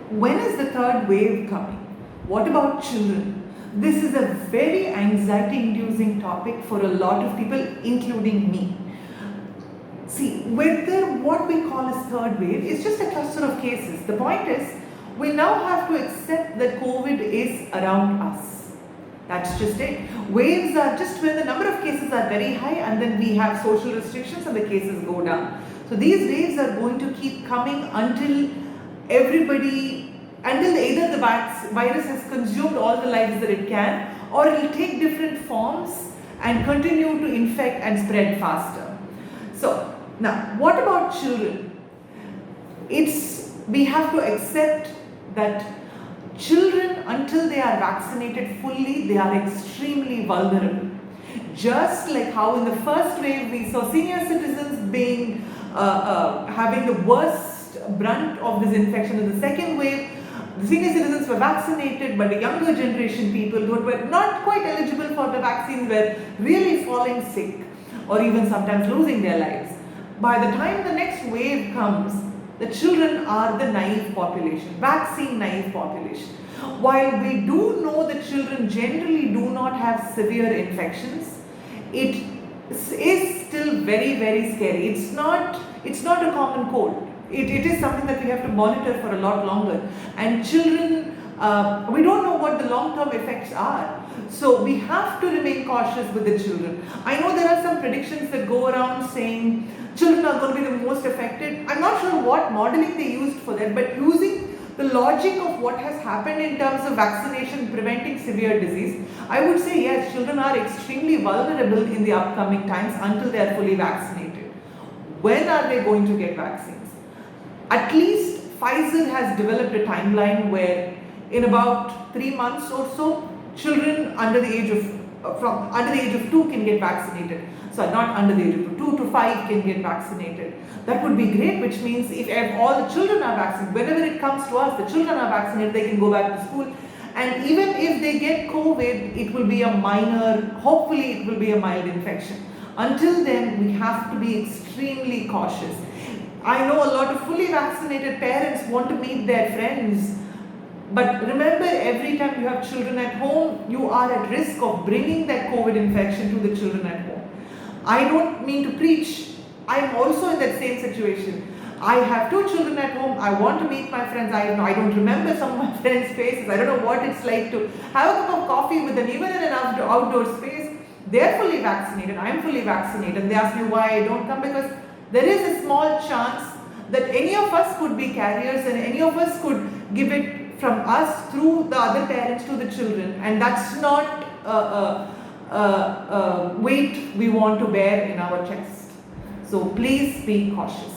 When is the third wave coming? What about children? This is a very anxiety-inducing topic for a lot of people, including me. See, whether what we call as third wave is just a cluster of cases. The point is, we now have to accept that COVID is around us. That's just it. Waves are just when the number of cases are very high and then we have social restrictions and the cases go down. So these waves are going to keep coming until either the virus has consumed all the lives that it can, or it will take different forms and continue to infect and spread faster. So now, what about children? We have to accept that children, until they are vaccinated fully, they are extremely vulnerable. Just like how in the first wave we saw senior citizens having the worst brunt of this infection. In the second wave, the senior citizens were vaccinated, but the younger generation people who were not quite eligible for the vaccines were really falling sick or even sometimes losing their lives. By the time the next wave comes, the children are the naive population, vaccine naive population. While we do know that children generally do not have severe infections, it is still very, very scary. It's not a common cold. It is something that we have to monitor for a lot longer. And children, we don't know what the long-term effects are. So we have to remain cautious with the children. I know there are some predictions that go around saying children are going to be the most affected. I'm not sure what modeling they used for that, but using the logic of what has happened in terms of vaccination preventing severe disease, I would say yes, children are extremely vulnerable in the upcoming times until they are fully vaccinated. When are they going to get vaccines? At least Pfizer has developed a timeline where in about 3 months or so, children under the age of 2 can get vaccinated. So not under the age of 2 to 5 can get vaccinated. That would be great, which means if all the children are vaccinated, whenever it comes to us, the children are vaccinated, they can go back to school. And even if they get COVID, it will be a minor, hopefully it will be a mild infection. Until then, we have to be extremely cautious. I know a lot of fully vaccinated parents want to meet their friends, but remember, every time you have children at home, you are at risk of bringing that COVID infection to the children at home. I don't mean to preach. I'm also in that same situation. I have 2 children at home. I want to meet my friends. I don't remember some of my friends' faces. I don't know what it's like to have a cup of coffee with them, even in an outdoor space. They're fully vaccinated. I'm fully vaccinated. And they ask me why I don't come, because there is a small chance that any of us could be carriers and any of us could give it from us through the other parents to the children. And that's not weight we want to bear in our chest. So please be cautious.